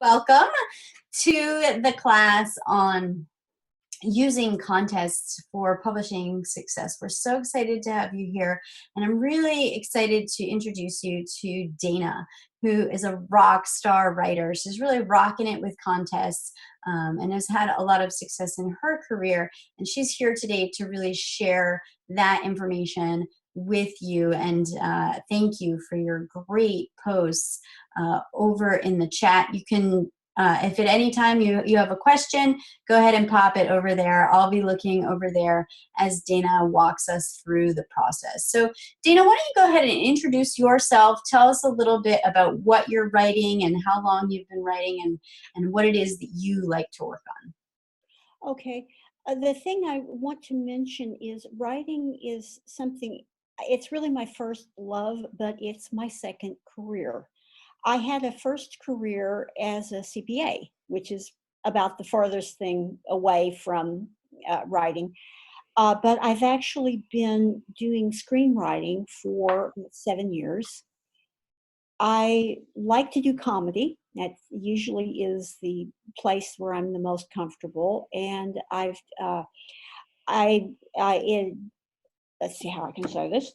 Welcome to the class on using contests for publishing success. We're so excited to have you here, and I'm really excited to introduce you to Dana, who is a rock star writer. She's really rocking it with contests and has had a lot of success in her career, and she's here today to really share that information with you. And thank you for your great posts over in the chat. You can if at any time you have a question, go ahead and pop it over there. I'll be looking over there as Dana walks us through the process. So Dana, why don't you go ahead and introduce yourself? Tell us a little bit about what you're writing and how long you've been writing and what it is that you like to work on. Okay. The thing I want to mention is writing is something, it's really my first love, but it's my second career. I had a first career as a CPA, which is about the farthest thing away from writing. But I've actually been doing screenwriting for 7 years. I like to do comedy. That usually is the place where I'm the most comfortable. And let's see how I can say this.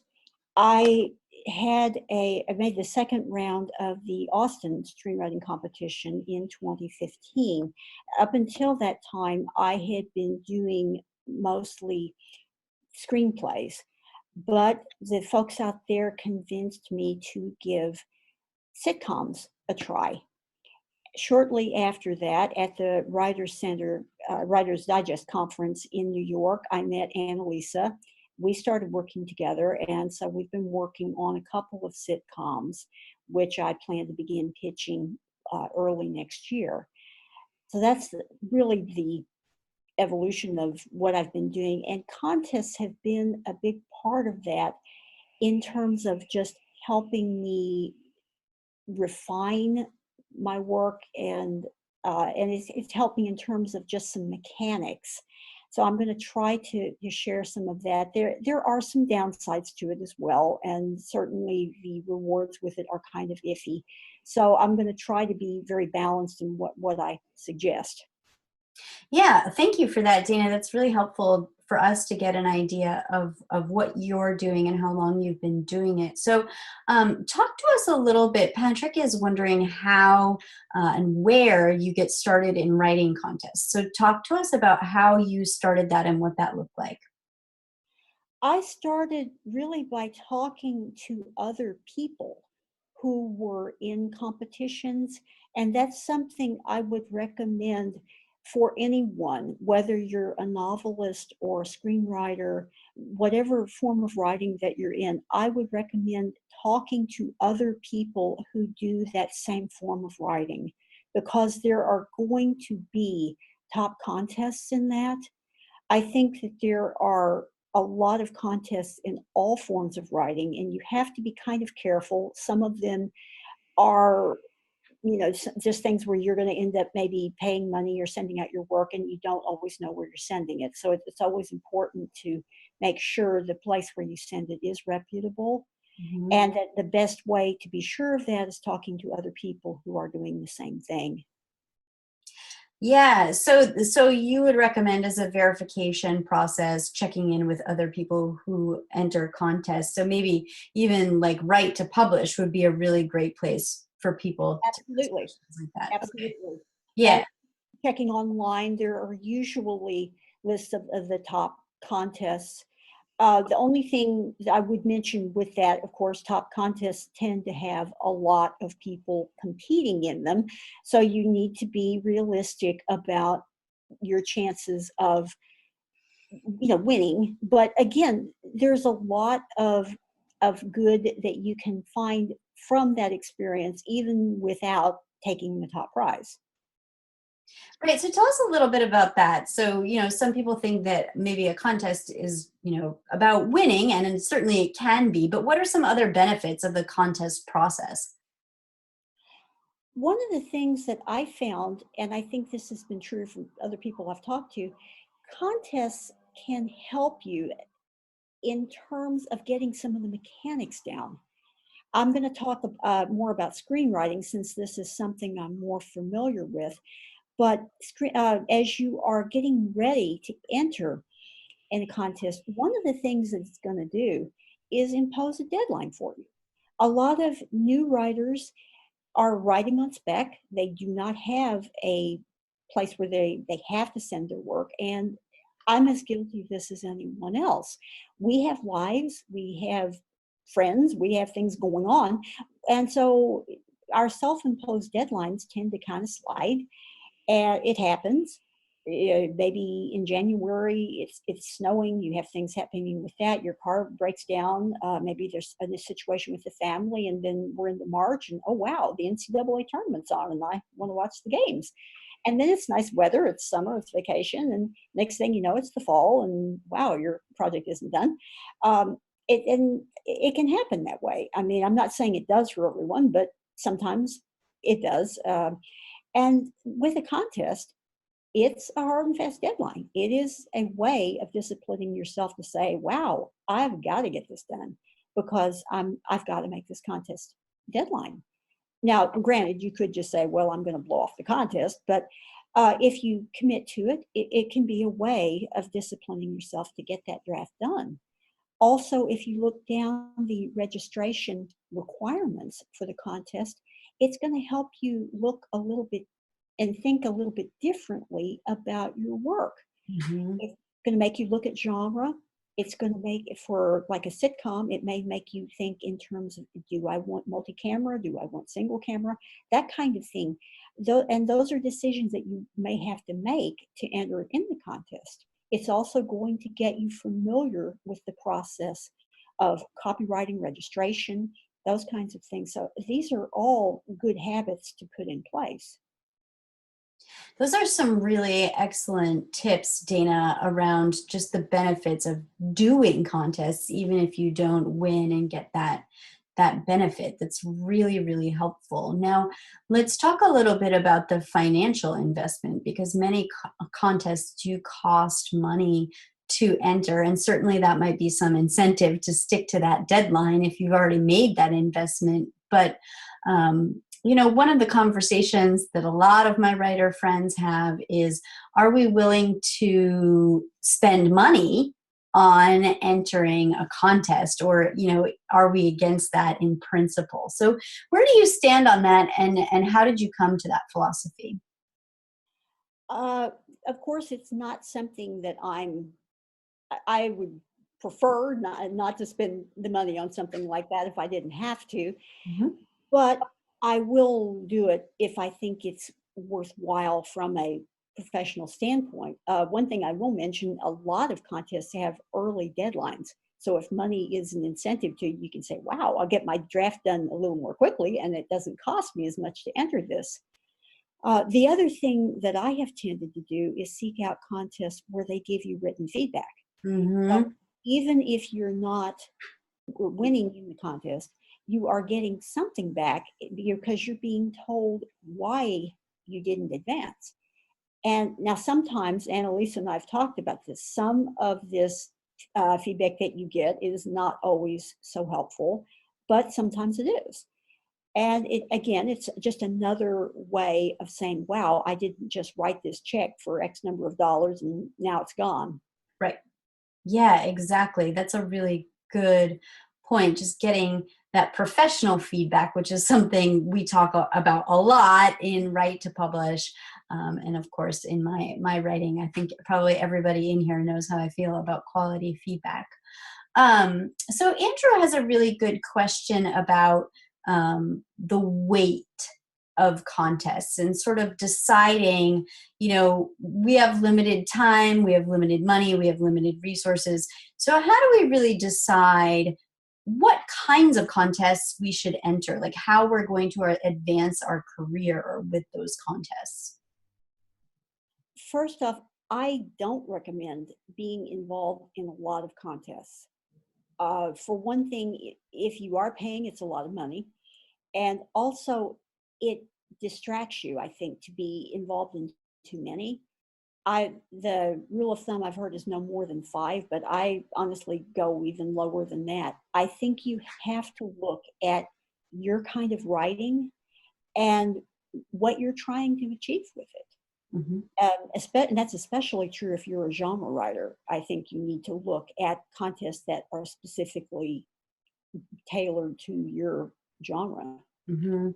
I I made the second round of the Austin screenwriting competition in 2015. Up until that time, I had been doing mostly screenplays, but the folks out there convinced me to give sitcoms a try. Shortly after that, at the Writers Center Writers Digest conference in New York, I met Annalisa. We started working together, and so we've been working on a couple of sitcoms, which I plan to begin pitching early next year. So that's really the evolution of what I've been doing, and contests have been a big part of that in terms of just helping me refine my work, and it's helped me in terms of just some mechanics. So I'm going to try to share some of that. There are some downsides to it as well, and certainly the rewards with it are kind of iffy. So I'm going to try to be very balanced in what I suggest. Yeah, thank you for that, Dana. That's really helpful for us to get an idea of what you're doing and how long you've been doing it. So talk to us a little bit. Patrick is wondering how and where you get started in writing contests. So talk to us about how you started that and what that looked like. I started really by talking to other people who were in competitions, and that's something I would recommend for anyone, whether you're a novelist or a screenwriter, whatever form of writing that you're in. I would recommend talking to other people who do that same form of writing, because there are going to be top contests in that. I think that there are a lot of contests in all forms of writing, and you have to be kind of careful. Some of them are, just things where you're going to end up maybe paying money or sending out your work, and you don't always know where you're sending it. So it's always important to make sure the place where you send it is reputable. Mhm. And that the best way to be sure of that is talking to other people who are doing the same thing. Yeah, so you would recommend as a verification process checking in with other people who enter contests. So maybe even like Write to Publish would be a really great place for people to ask Absolutely. questions like that. Okay. Absolutely. And Yeah. checking online, there are usually lists of the top contests. The only thing that I would mention with that, of course, top contests tend to have a lot of people competing in them. So you need to be realistic about your chances of, winning. But again, there's a lot of good that you can find from that experience, even without taking the top prize. Right. So tell us a little bit about that. So, some people think that maybe a contest is, about winning, and certainly it can be, but what are some other benefits of the contest process? One of the things that I found, and I think this has been true from other people I've talked to, contests can help you in terms of getting some of the mechanics down. I'm going to talk more about screenwriting since this is something I'm more familiar with. But as you are getting ready to enter in a contest, one of the things that it's going to do is impose a deadline for you. A lot of new writers are writing on spec. They do not have a place where they have to send their work. And I'm as guilty of this as anyone else. We have lives, we have friends, we have things going on. And so our self imposed deadlines tend to kind of slide. And it happens. Maybe in January it's snowing. You have things happening with that. Your car breaks down. Maybe there's a situation with the family, and then we're into March, and oh wow, the NCAA tournament's on, and I want to watch the games. And then it's nice weather. It's summer. It's vacation, and next thing you know, it's the fall, and wow, your project isn't done. And it can happen that way. I mean, I'm not saying it does for everyone, but sometimes it does. And with a contest, it's a hard and fast deadline. It is a way of disciplining yourself to say, wow, I've got to get this done because I've got to make this contest deadline. Now, granted, you could just say, well, I'm going to blow off the contest, but if you commit to it, it can be a way of disciplining yourself to get that draft done. Also, if you look down the registration requirements for the contest, it's going to help you look a little bit and think a little bit differently about your work. Mm-hmm. It's going to make you look at genre. It's going to make it for like a sitcom. It may make you think in terms of, do I want multi-camera? Do I want single camera? That kind of thing. And those are decisions that you may have to make to enter in the contest. It's also going to get you familiar with the process of copywriting, registration, those kinds of things. So these are all good habits to put in place. Those are some really excellent tips, Dana, around just the benefits of doing contests, even if you don't win and get that benefit. That's really, really helpful. Now, let's talk a little bit about the financial investment because many contests do cost money to enter, and certainly that might be some incentive to stick to that deadline if you've already made that investment. But one of the conversations that a lot of my writer friends have is, are we willing to spend money on entering a contest, or are we against that in principle? So where do you stand on that, and how did you come to that philosophy? Uh, of course, it's not something that I would prefer not to spend the money on something like that if I didn't have to. Mhm. But I will do it if I think it's worthwhile from a professional standpoint. One thing I will mention, a lot of contests have early deadlines. So if money is an incentive to, you can say, wow, I'll get my draft done a little more quickly and it doesn't cost me as much to enter this. The other thing that I have tended to do is seek out contests where they give you written feedback. So Mhm. even if you're not winning in the contest, you are getting something back because you're being told why you didn't advance. And now sometimes, Annalisa and I've talked about this, some of this feedback that you get is not always so helpful, but sometimes it is. And it's just another way of saying, wow, I didn't just write this check for X number of dollars and now it's gone. Right. Yeah, exactly. That's a really good point. Just getting that professional feedback, which is something we talk about a lot in Write to Publish. And of course, in my writing, I think probably everybody in here knows how I feel about quality feedback. So Andrew has a really good question about the weight of contests and sort of deciding, we have limited time, we have limited money, we have limited resources. So how do we really decide what kinds of contests we should enter, like how we're going to advance our career with those contests? First off, I don't recommend being involved in a lot of contests. For one thing, if you are paying, it's a lot of money. And also, it distracts you, I think, to be involved in too many. The rule of thumb I've heard is no more than 5, but I honestly go even lower than that. I think you have to look at your kind of writing and what you're trying to achieve with it. Mhm. And that's especially true if you're a genre writer. I think you need to look at contests that are specifically tailored to your genre. Mhm.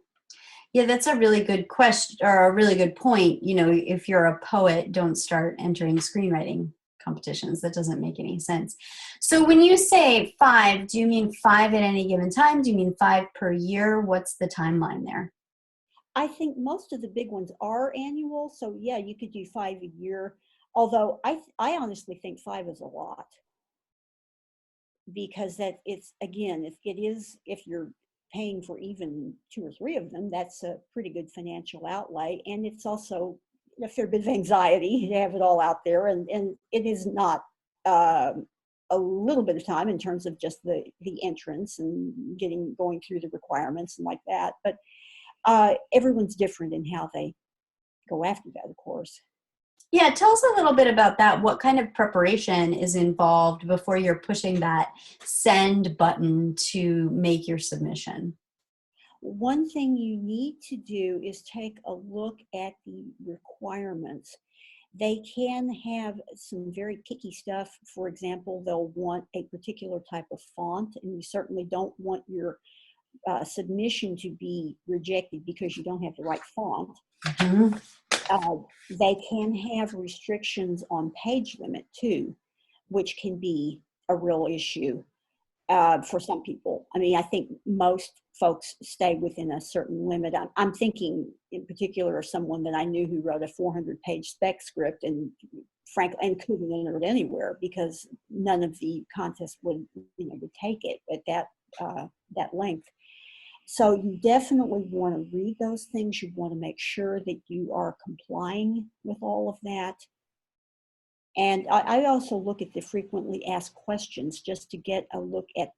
Yeah, that's a really good question or a really good point. You know, if you're a poet, don't start entering screenwriting competitions. That doesn't make any sense. So when you say 5, do you mean 5 at any given time? Do you mean 5 per year? What's the timeline there? I think most of the big ones are annual, so yeah, you could do 5 a year. Although I honestly think 5 is a lot, because that it's, again, if you're paying for even 2 or 3 of them, that's a pretty good financial outlay, and it's also a fair bit of anxiety to have it all out there, and it is not a little bit of time in terms of just the entrance and going through the requirements and like that. But everyone's different in how they go after that, of course. Yeah, tell us a little bit about that. What kind of preparation is involved before you're pushing that send button to make your submission? One thing you need to do is take a look at the requirements. They can have some very picky stuff. For example, they'll want a particular type of font, and you certainly don't want your submission to be rejected because you don't have the right font. Mhm. They can have restrictions on page limit too, which can be a real issue for some people. I mean, I think most folks stay within a certain limit. I'm thinking in particular of someone that I knew who wrote a 400-page spec script and frankly, and couldn't enter it anywhere because none of the contests would take it at that length. So you definitely want to read those things. You want to make sure that you are complying with all of that. And I also look at the frequently asked questions just to get a look at,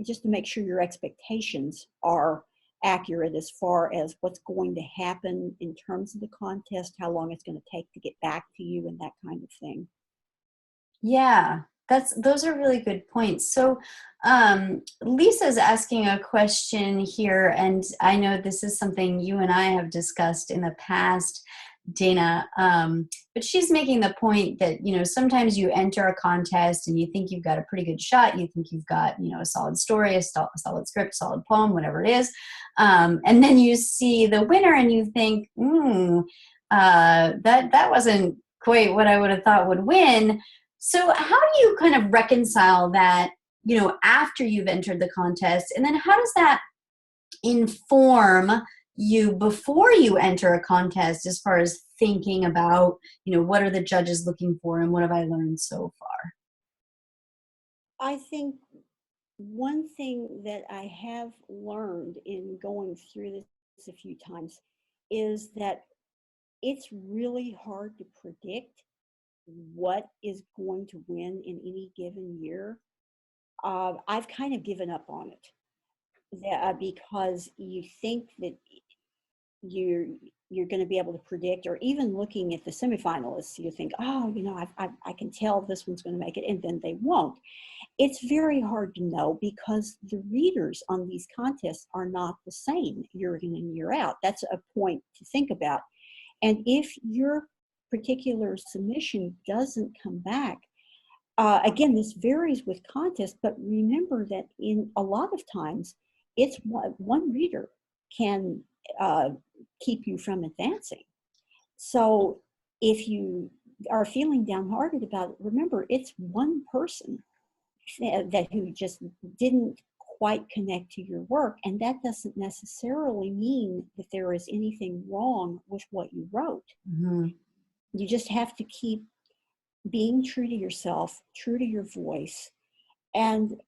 just to make sure your expectations are accurate as far as what's going to happen in terms of the contest, how long it's going to take to get back to you, and that kind of thing. Yeah, those are really good points. So Lisa's asking a question here, and I know this is something you and I have discussed in the past, Dana. But she's making the point that, you know, sometimes you enter a contest and you think you've got a pretty good shot. You think you've got, you know, a solid story, a solid script, solid poem, whatever it is. And then you see the winner and you think, that wasn't quite what I would have thought would win. So how do you kind of reconcile that, you know, after you've entered the contest? And then how does that inform you before you enter a contest as far as thinking about, you know, what are the judges looking for and what have I learned so far? I think one thing that I have learned in going through this a few times is that it's really hard to predict what is going to win in any given year. I've kind of given up on it because you think that you're you're going to be able to predict, or even looking at the semifinalists, you think, oh, I can tell this one's going to make it, and then they won't. It's very hard to know because the readers on these contests are not the same year in and year out. That's a point to think about. And if your particular submission doesn't come back, again, this varies with contests, but remember that in a lot of times, it's one reader can keep you from advancing. So if you are feeling downhearted about it, remember it's one person that who just didn't quite connect to your work, and that doesn't necessarily mean that there is anything wrong with what you wrote. Mm-hmm. You just have to keep being true to yourself, true to your voice, and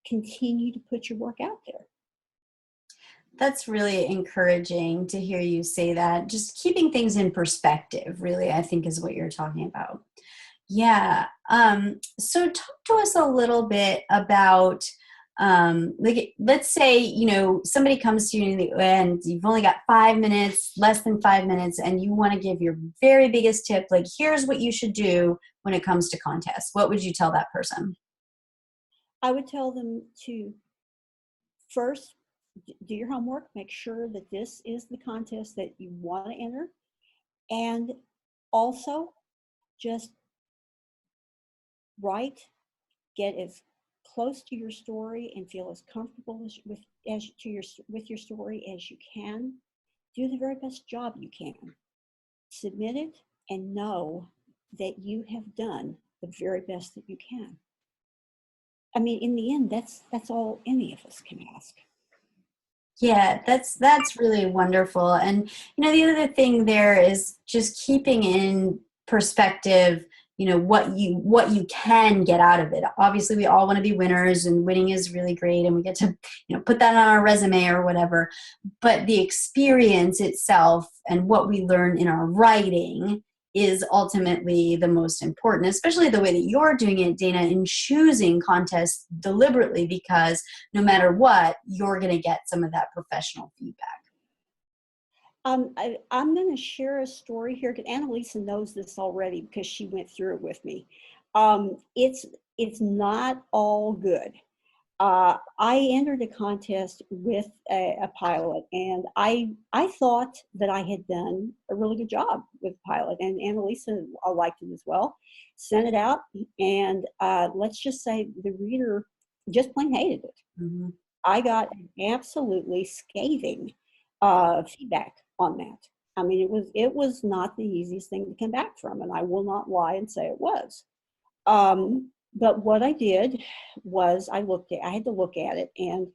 continue to put your work out there. That's really encouraging to hear you say that. Just keeping things in perspective, really, I think is what you're talking about. Yeah. So talk to us a little bit about, like, let's say, you know, somebody comes to you and you've only got 5 minutes, less than 5 minutes, and you want to give your very biggest tip, like, here's what you should do when it comes to contests. What would you tell that person? I would tell them to first do your homework, make sure that this is the contest that you want to enter, and also just write, get as close to your story and feel as comfortable with your story as you can. Do the very best job you can. Submit it and know that you have done the very best that you can. I mean, in the end, that's all any of us can ask. Yeah, that's really wonderful. And the other thing there is just keeping in perspective, what you can get out of it. Obviously, we all want to be winners, and winning is really great, and we get to, put that on our resume or whatever. But the experience itself and what we learn in our writing is ultimately the most important, especially the way that you're doing it, Dana, in choosing contests deliberately, because no matter what, you're going to get some of that professional feedback. I'm going to share a story here because Annalisa knows this already because she went through it with me. It's not all good. I entered a contest with a pilot, and I thought that I had done a really good job with the pilot, and Annalisa liked it as well. Sent it out, and let's just say the reader just plain hated it. Mm-hmm. I got absolutely scathing feedback on that. I mean, it was not the easiest thing to come back from, and I will not lie and say it was. But what I did was I had to look at it, and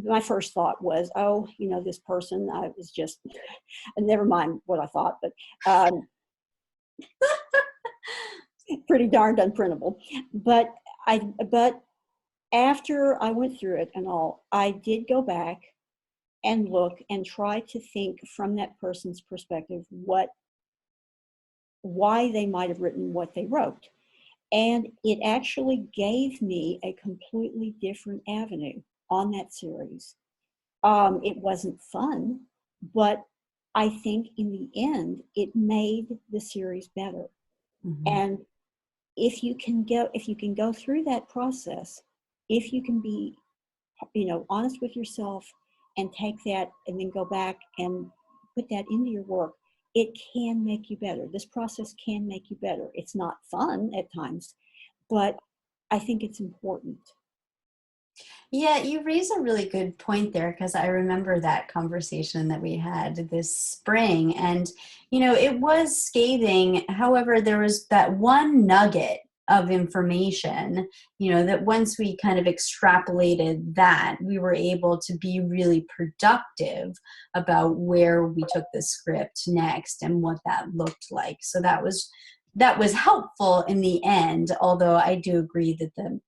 my first thought was, oh, this person, I was just, never mind what I thought, but pretty darned unprintable. But after I went through it and all, I did go back and look and try to think from that person's perspective why they might have written what they wrote. And it actually gave me a completely different avenue on that series. It wasn't fun, but I think in the end, it made the series better. Mm-hmm. And if you can go through that process, if you can be, honest with yourself and take that and then go back and put that into your work, it can make you better. This process can make you better. It's not fun at times, but I think it's important. Yeah, you raise a really good point there, because I remember that conversation that we had this spring, and it was scathing. However, there was that one nugget of information, that once we kind of extrapolated that, we were able to be really productive about where we took the script next and what that looked like. So that was helpful in the end, although I do agree that the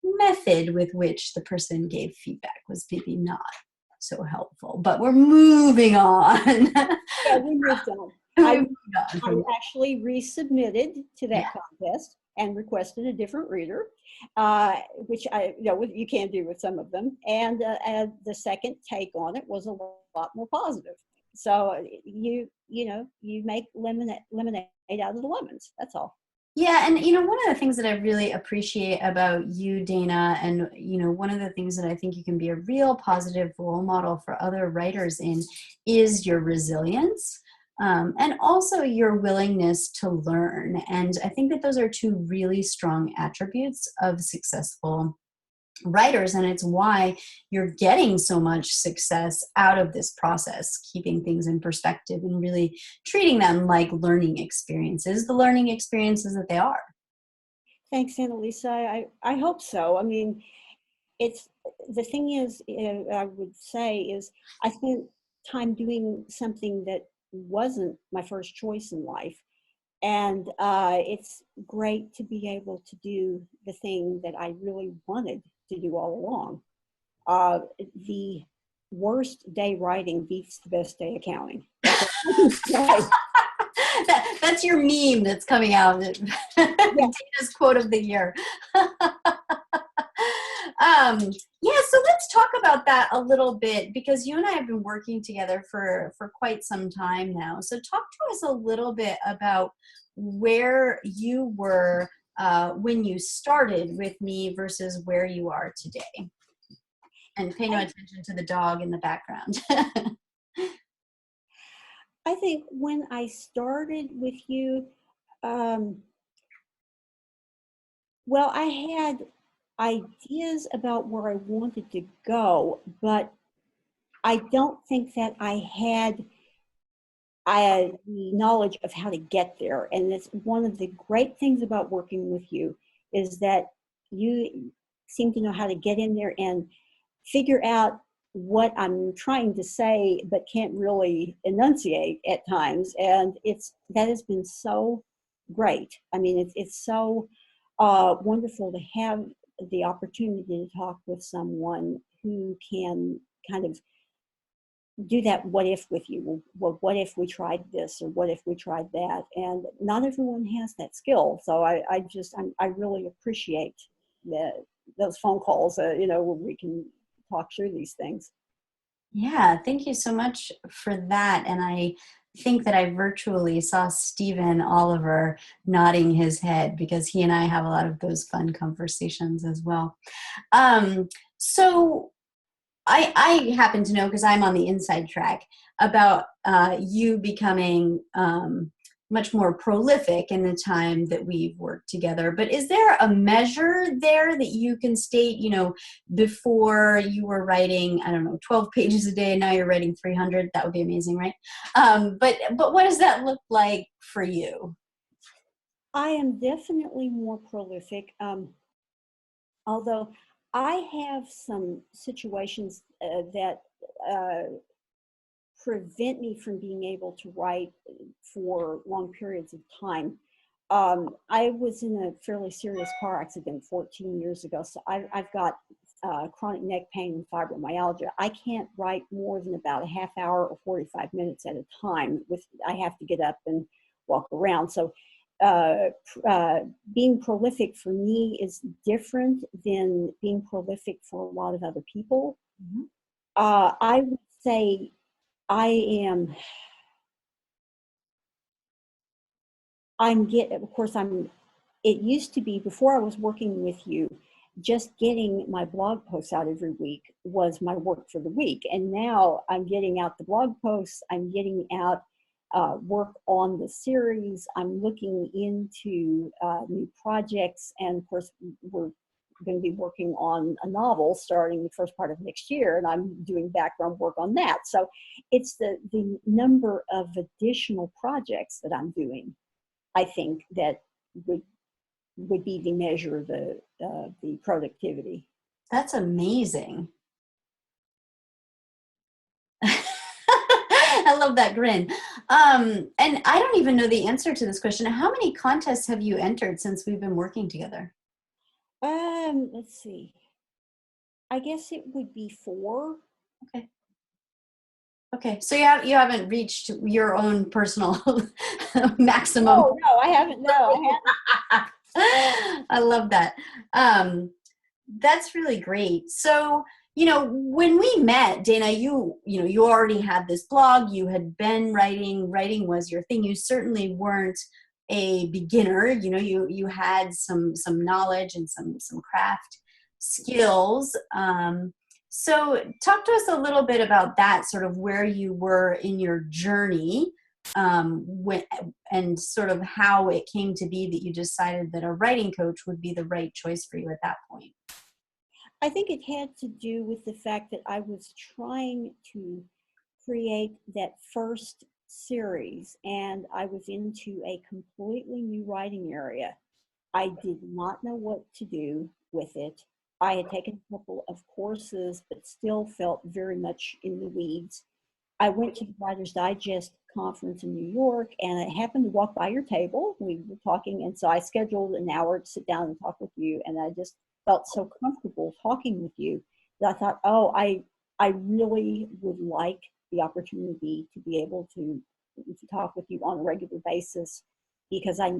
method with which the person gave feedback was maybe not so helpful. But we're moving on. Yeah, we moved on. I actually resubmitted to that contest and requested a different reader, which you can do with some of them. And the second take on it was a lot more positive. So you make lemonade out of the lemons. That's all. Yeah, and one of the things that I really appreciate about you, Dana, and one of the things that I think you can be a real positive role model for other writers in is your resilience, and also your willingness to learn. And I think that those are two really strong attributes of successful writers, and it's why you're getting so much success out of this process, keeping things in perspective and really treating them like learning experiences, the learning experiences that they are. Thanks, Annalisa. I hope so. I mean, it's the thing is, I would say is I spent time doing something that wasn't my first choice in life. And it's great to be able to do the thing that I really wanted to do all along. The worst day writing beats the best day accounting. That's your meme that's coming out. Dana's quote of the year. Yeah, so let's talk about that a little bit, because you and I have been working together for quite some time now. So talk to us a little bit about where you were when you started with me versus where you are today. And pay no attention to the dog in the background. I think when I started with you, um, well, I had ideas about where I wanted to go, but I don't think that I had the knowledge of how to get there. And it's one of the great things about working with you is that you seem to know how to get in there and figure out what I'm trying to say, but can't really enunciate at times. And that has been so great. I mean, it's so wonderful to have the opportunity to talk with someone who can kind of do that what if with you. Well, what if we tried this, or what if we tried that? And not everyone has that skill. So I really appreciate those phone calls, where we can talk through these things. Yeah, thank you so much for that. And I think that I virtually saw Stephen Oliver nodding his head, because he and I have a lot of those fun conversations as well. So I happen to know, because I'm on the inside track, about you becoming much more prolific in the time that we've worked together. But is there a measure there that you can state, before you were writing, I don't know, 12 pages a day, and now you're writing 300? That would be amazing, right? But what does that look like for you? I am definitely more prolific, although I have some situations that prevent me from being able to write for long periods of time. I was in a fairly serious car accident 14 years ago, so I've got chronic neck pain and fibromyalgia. I can't write more than about a half hour or 45 minutes at a time. I have to get up and walk around. So being prolific for me is different than being prolific for a lot of other people. Mm-hmm. I would say of course, it used to be, before I was working with you, just getting my blog posts out every week was my work for the week. And now I'm getting out the blog posts, I'm getting out work on the series, I'm looking into new projects, and of course, we're going to be working on a novel starting the first part of next year, and I'm doing background work on that. So it's the number of additional projects that I'm doing, I think, that would be the measure of the productivity. That's amazing. I love that grin. And I don't even know the answer to this question. How many contests have you entered since we've been working together? Let's see. I guess it would be 4. Okay. Okay. So you haven't reached your own personal maximum. Oh, no, I haven't. No, I haven't. I love that. That's really great. So, when we met, Dana, you already had this blog, you had been writing was your thing. You certainly weren't a beginner. You had some knowledge and some craft skills. So talk to us a little bit about that, sort of where you were in your journey, and sort of how it came to be that you decided that a writing coach would be the right choice for you at that point. I think it had to do with the fact that I was trying to create that first series, and I was into a completely new writing area. I did not know what to do with it. I had taken a couple of courses, but still felt very much in the weeds. I went to the Writer's Digest conference in New York, and I happened to walk by your table. We were talking, and so I scheduled an hour to sit down and talk with you, and I just felt so comfortable talking with you that I thought, oh, I really would like the opportunity to be able to talk with you on a regular basis, because I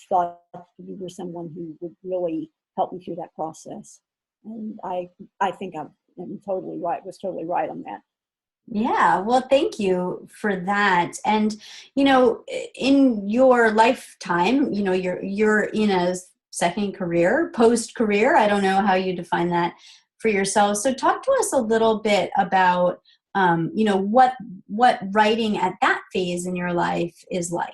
thought you were someone who would really help me through that process. And I think I'm totally right, was totally right on that. Yeah, well, thank you for that. And, in your lifetime, you're in a second career, post-career. I don't know how you define that for yourself. So talk to us a little bit about, you know, what writing at that phase in your life is like.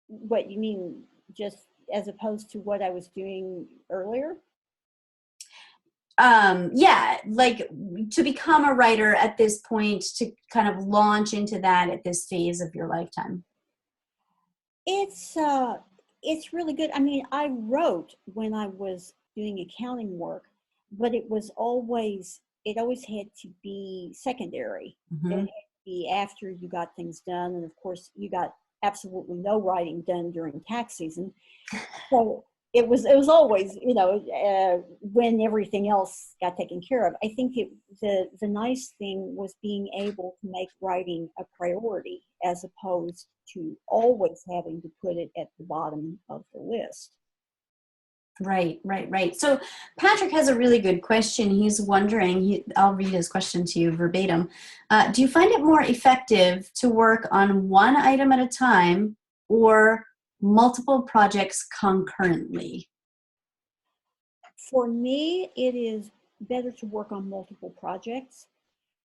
What you mean, just as opposed to what I was doing earlier? Yeah, like to become a writer at this point, to kind of launch into that at this phase of your lifetime. It's uh, it's really good. I mean, I wrote when I was doing accounting work, but it always had to be secondary. It had Hmm. to be after you got things done, and of course, you got absolutely no writing done during tax season. So it was always, when everything else got taken care of. I think the nice thing was being able to make writing a priority as opposed to always having to put it at the bottom of the list. Right, right, right. So Patrick has a really good question. He's wondering, I'll read his question to you verbatim. Do you find it more effective to work on one item at a time or multiple projects concurrently? For me, it is better to work on multiple projects,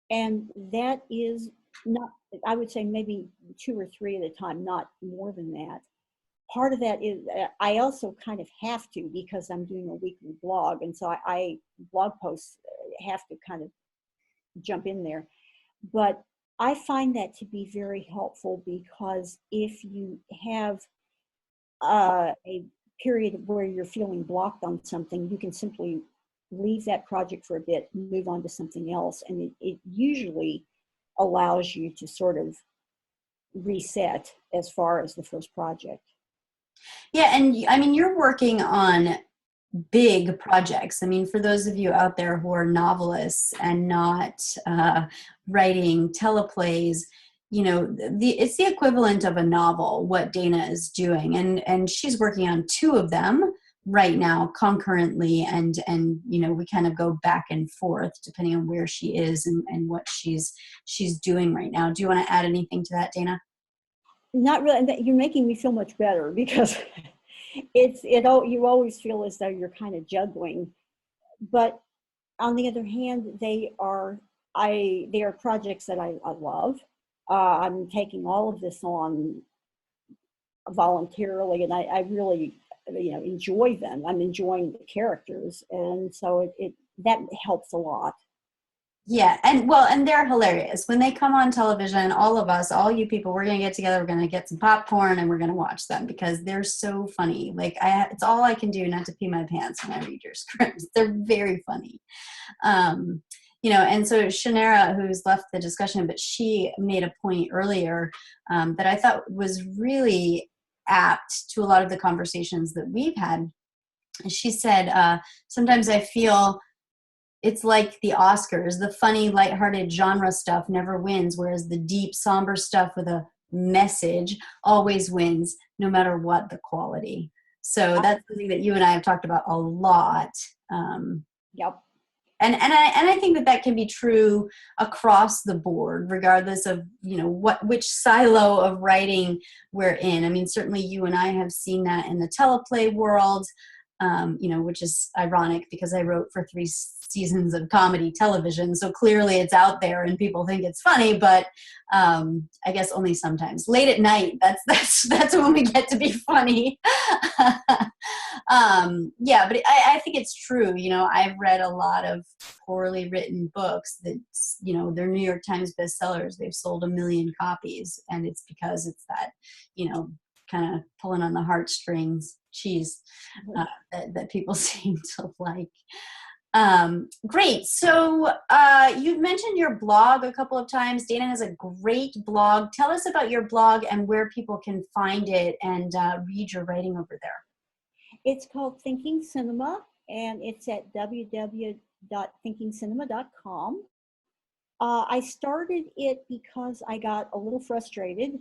and that is not, I would say maybe two or three at a time, not more than that. Part of that is I also kind of have to because I'm doing a weekly blog, and so I blog posts have to kind of jump in there. But I find that to be very helpful because if you have a period where you're feeling blocked on something, you can simply leave that project for a bit, move on to something else, and it usually allows you to sort of reset as far as the first project. Yeah, and I mean, you're working on big projects. I mean, for those of you out there who are novelists and not writing teleplays, you know, it's the equivalent of a novel, what Dana is doing. And she's working on two of them right now concurrently. And, you know, we kind of go back and forth depending on where she is and what she's doing right now. Do you want to add anything to that, Dana? Not really. You're making me feel much better because you always feel as though you're kind of juggling. But on the other hand, they are projects that I love. I'm taking all of this on voluntarily, and I really enjoy them. I'm enjoying the characters, and so it that helps a lot. Yeah, and well, and they're hilarious. When they come on television, all of us, all you people, we're gonna get together, we're gonna get some popcorn and we're gonna watch them because they're so funny. Like it's all I can do not to pee my pants when I read your scripts. They're very funny. Um, you know, and so Shanera, who's left the discussion, but she made a point earlier that I thought was really apt to a lot of the conversations that we've had. She said, sometimes I feel it's like the Oscars. The funny, lighthearted genre stuff never wins, whereas the deep, somber stuff with a message always wins, no matter what the quality. So I, that's something that you and I have talked about a lot. Um, yep. and I think that that can be true across the board, regardless of, you know, which silo of writing we're in. I mean, certainly you and I have seen that in the teleplay world, you know, which is ironic because I wrote for 3 seasons of comedy television, so clearly it's out there and people think it's funny, but I guess only sometimes. Late at night, that's when we get to be funny. Yeah, but I think it's true. You know, I've read a lot of poorly written books that, you know, they're New York Times bestsellers. They've sold 1 million copies, and it's because it's that, you know, kind of pulling on the heartstrings cheese that people seem to like. Great. So you've mentioned your blog a couple of times. Dana has a great blog. Tell us about your blog and where people can find it and read your writing over there. It's called Thinking Cinema, and it's at www.thinkingcinema.com. I started it because I got a little frustrated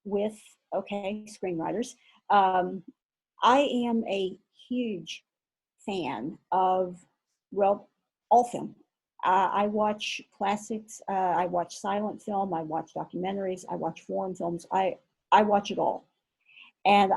with, okay, screenwriters. Um, I am a huge fan of, well, all film. I watch classics. I watch silent film. I watch documentaries. I watch foreign films. I watch it all. And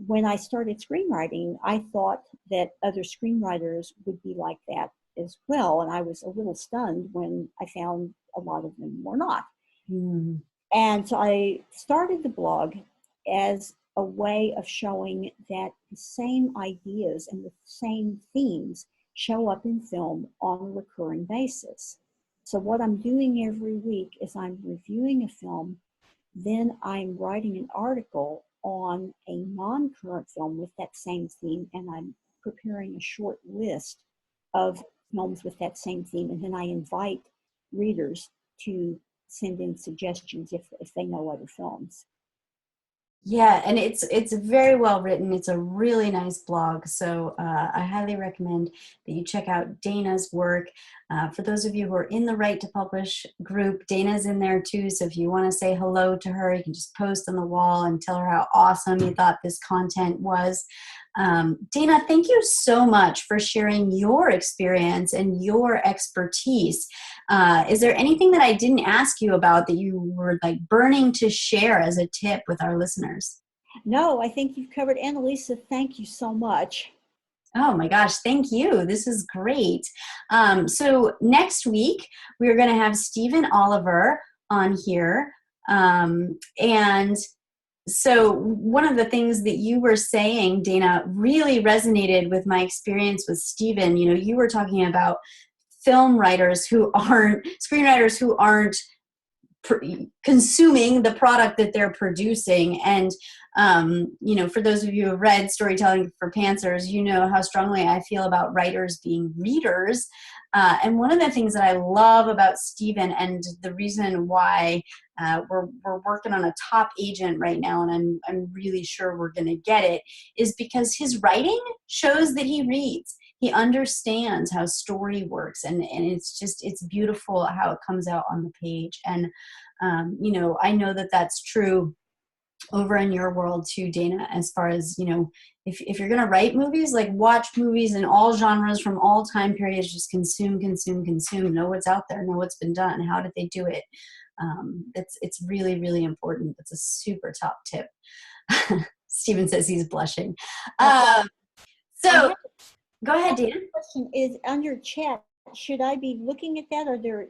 when I started screenwriting, I thought that other screenwriters would be like that. as well. And I was a little stunned when I found a lot of them were not. Mm. And so I started the blog as a way of showing that the same ideas and the same themes show up in film on a recurring basis. So what I'm doing every week is I'm reviewing a film, then I'm writing an article on a non-current film with that same theme, and I'm preparing a short list of films with that same theme, and then I invite readers to send in suggestions if they know other films. Yeah, and it's very well written. It's a really nice blog, so I highly recommend that you check out Dana's work. For those of you who are in the Right to Publish group, Dana's in there too, so if you want to say hello to her, you can just post on the wall and tell her how awesome you thought this content was. Dana, thank you so much for sharing your experience and your expertise. Is there anything that I didn't ask you about that you were like burning to share as a tip with our listeners? No, I think you've covered. Annalisa, thank you so much. Oh my gosh, thank you. This is great. So next week, we're going to have Stephen Oliver on here. And so one of the things that you were saying, Dana, really resonated with my experience with Stephen. You know, you were talking about film writers who aren't, screenwriters who aren't consuming the product that they're producing. And you know, for those of you who have read Storytelling for Pantsers, you know how strongly I feel about writers being readers. And one of the things that I love about Stephen, and the reason why we're working on a top agent right now, and I'm really sure we're going to get it, is because his writing shows that he reads. He understands how story works, and it's beautiful how it comes out on the page. And you know, I know that that's true over in your world too, Dana, as far as, you know, if you're going to write movies, like watch movies in all genres from all time periods, just consume, know what's out there, know what's been done, how did they do it. It's really, really important. It's a super top tip. Stephen says he's blushing. So go ahead, Dana. Question is under chat. Should I be looking at that? Are there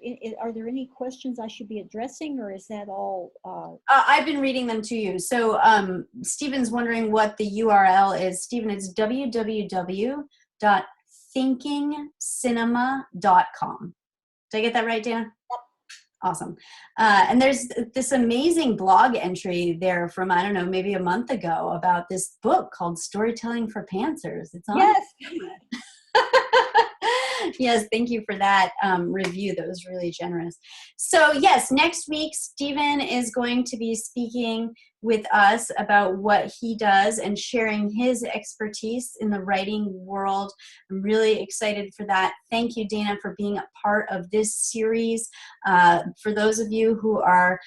any questions I should be addressing, or is that all? I've been reading them to you. So Stephen's wondering what the URL is. Stephen, it's www.thinkingcinema.com. Did I get that right, Dana? Yep. Awesome. And there's this amazing blog entry there from, I don't know, maybe a month ago about this book called Storytelling for Pantsers. It's on. Yes. Yes, thank you for that review. That was really generous. So yes, next week, Stephen is going to be speaking with us about what he does and sharing his expertise in the writing world. I'm really excited for that. Thank you, Dana, for being a part of this series. For those of you who are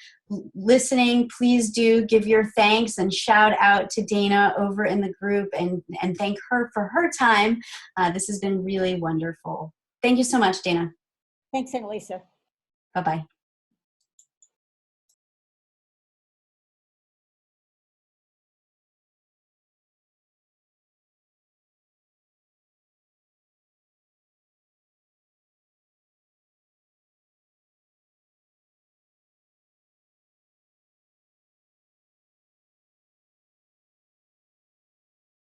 listening, please do give your thanks and shout out to Dana over in the group and thank her for her time. This has been really wonderful. Thank you so much, Dana. Thanks, Annalisa. Bye-bye.